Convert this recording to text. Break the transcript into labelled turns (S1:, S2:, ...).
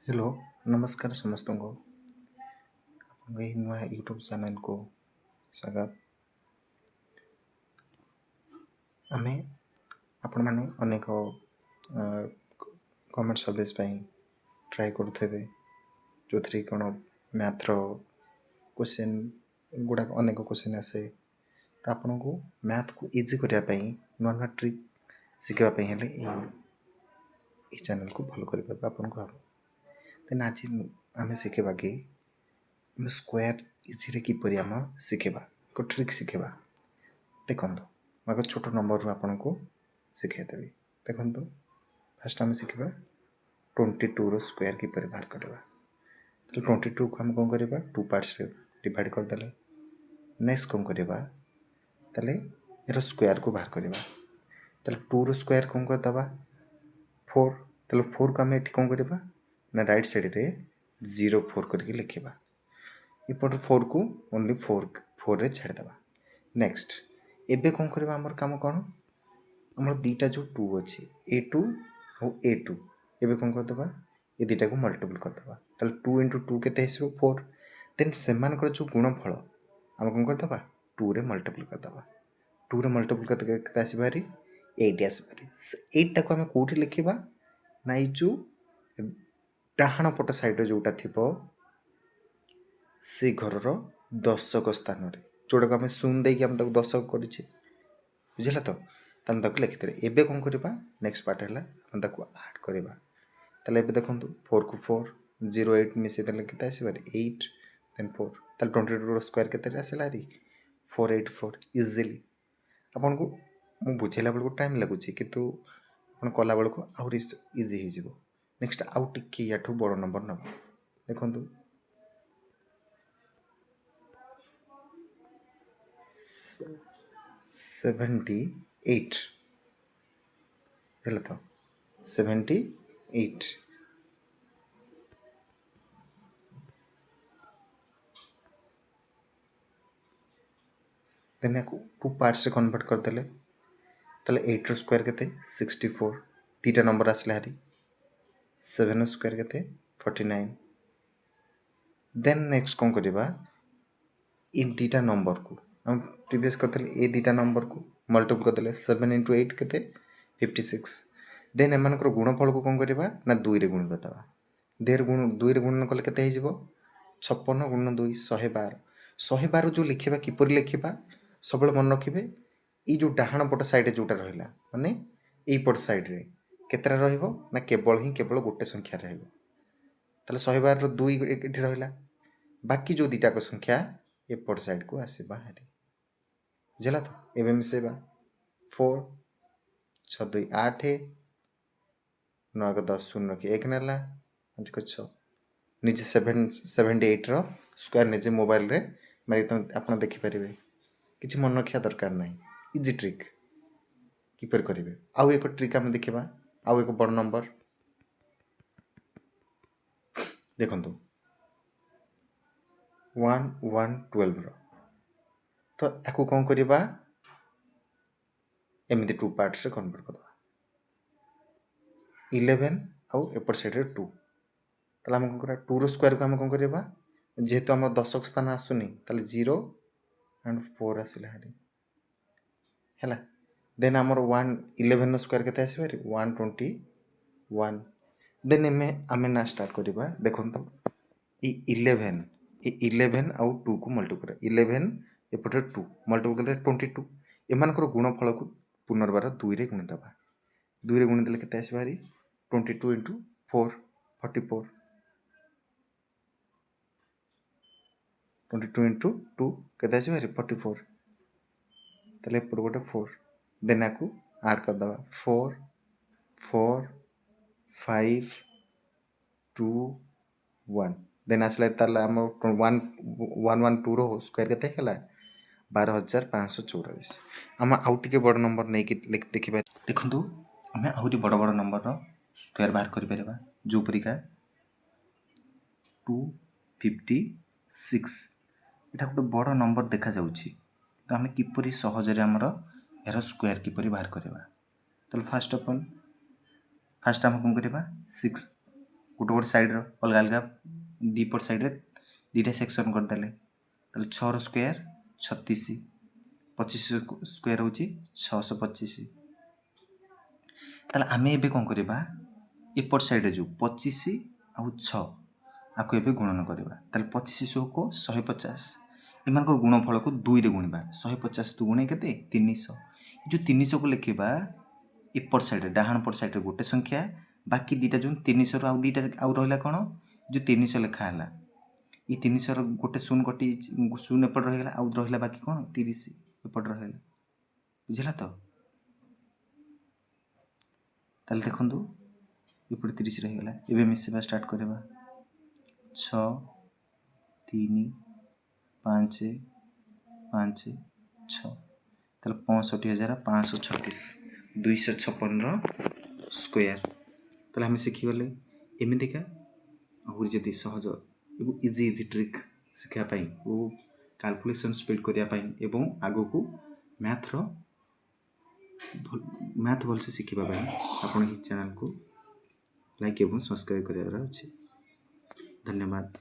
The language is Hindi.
S1: हेलो नमस्कार समस्त को नुआ यूट्यूब चैनल को स्वागत। आमे आपण मैंने अनेक गवर्नमेंट सर्विस ट्राए करुथे जो थी कौन मैथ्र क्वेश्चन गुड़ाक अनेक क्वेश्चन आसे तो आपन को मैथ को इजी करने नुआ नुआ ट्रिक शिखापी हेले चैनल को फॉलो करने आपन को हम देन आज आम शिखा कि स्क्वायर इजी किपर आम शिखा एक ट्रिक शिखा देखो मैं छोट नंबर रू आपन को शिखेदेवी देखो फास्ट आम शिखा 22 रो स्क्वायर किपर बाहर करवा तो 22 को आम कौन करवा टू पार्ट्स डिवाइड करदे नेक्स्ट कौन करवा ताले यार स्क्वायर को बाहर करवा ताले 2 रो स्क्वायर कौन करदे 4 ताले 4 को आम ये कौन करवा ना राइट साइड रे 0 4 करके लिखा इपट 4 को ओनली 4 रे छाड़देवा नेक्स्ट एबे कौन करवा आमर काम कौन आमर दीटा जो 2 अच्छी A2 और A2 एबे कौन करदे ये दीटा को मल्टीपल करदे ताले 2 × 2 के 4 देन सेमानकर जो गुणफल आम कौन करदे 2 रे मल्टीपल करदे 2 रे मल्टीपल करते आसबारी 8 आसबारी 8 को आम कौटी लिखा ना जो डाहाण पट साइड जोटा थी से घर दशक स्थान जोटा को आम शून्य देकी आम दशक कर बुझला तो लिखिदे एबे कौन करवा नेक्स्ट पार्ट है आड करवा ताले देखो 4 को 4 0 8 मिसेदे केते आसबारी 8 देन 4 ताले 22 स्क्वायर केते आसला 484 इजिली आपन को मु बुझेला बेलू टाइम लगुच किंतु आपन कला बेलू आहुरी इजी हो नेक्स्ट आउ टिके याठू बड़ नंबर नब देखो 78 तो 78 देन को टू पार्ट्स रे कन्वर्ट करदे ताले 8 रो स्क्वायर केते 64 तीटा नंबर आसला हारी 7 रो स्क्वायर केते 49 देन नेक्स्ट कौन करवा ये दीटा नंबर को हम प्रीवियस करते ये दीटा नंबर को मल्टीपल करदे 7 × 8 केते 56 देन एमानकर गुणफल को कौन करवा ना 2 रे गुण करदे देर गुण 2 रे गुणन कले केते हो 56 × 2 112 112 जो लिखा किपर लिखा सब मन रखिए ये जो डाहाण पट साइड जोटा रहा माने ये पट साइड रे केतरा रहिबो ना केवल गोटे संख्या रहिबो ताले 112 रो 2 एठी रहिला बाकी जो दीटा को संख्या एपट साइड को आसवा हारी बुझला तो एवं मिसेबा 4 6 2 8 9 1 10 0 के 1 नेला 5 को 6 निजे 78 रो स्क्वायर निजे मोबाइल रे मारी आपन देखि परिबे किछि मन रखिया दरकार नहीं इजी ट्रिक किपर करेंगे आउ एक ट्रिक आम देखा आउ एक बड़ नंबर देखो 1 1 12 तो आपको कौन करवा एमती टू पार्ट्स रे कन्वर्ट कर 11 आउ एपट साइड 2 ताले हम कौन करा 2 रो स्क्वायर को हम कौन करवा जेहेतु आम दशक स्थान आसुनी ताले 0 एंड 4 आसला हारी है देन आमर 11 स्क्वायर के 121 देन आम ना स्टार्ट करवा देखो 11 आउ 2 को मल्टीपल 11 एपटे 2 मल्टीपल कर 22 एमानकर गुणफल को पुनर्बार 2 रे गुणी दबा 2 रे गुणी देले केते आसबा 22 × 4 44 22 × 2 केते आसबा 44 ताले एपट गोटे 4 देन आपको ऐड कर दबा 4 4 5 2 1 देन आसला ताला हम 112 रो स्क्वायर केते हला 12544 आम आउ टिके बड़ नंबर नहीं देखिबा देखंतु आमे आउरी बड़ बड़ नंबर रो स्क्वायर बाहर करि परबा जो परिका 256 एटा गोटे बड़ नंबर देखा जाउची तो आम किपरि सहजरे आमर यार स्क्वायर किपरि बाहर करवा तो फास्ट आम कौन करवा 6 गोटे गोटे सैड्र अलग अलग दीपट सैड्रे दुटा सेक्शन करदे ताले 6 स्क्वायर 36 25 स्क्वायर हूँ 625 ताले आमे एबे कौन करबा एपट साइड जो 25 आउ 6 आको एबे गुणन करबा ताले 25 को 150 एमानकर गुणफल को 2 रे गुणिबा 150 2 गुणे केते 300 जो 300 को लिखिबा एपट साइड डाहाण पट साइड गोटे संख्या बाकी दुटा जो 300 आउ दुटा आउ रहला कोन जो 300 लिखा हला ये 300 गोटे शून्य कटी शून्य एपट रहिगला आउ रहिला बाकी कोन 30 एपट रहिला बुझला तो ताले देखंतु एपट 30 रहिगला एबे मिसेबा स्टार्ट करबा 6 3 5 5 6 ताले 65,536 256 स्क्वायर ताले हमें सीखी गले एमितिका आहुरी जदि सहज एवं इजी इजी ट्रिक शिखा पाई वो कैलकुलेशन स्पीड करिया पाई एवं आगो को मैथ भलसे शिखिबा पाई आपण ही चैनल को लाइक एवं सब्सक्राइब करियार अछि। धन्यवाद।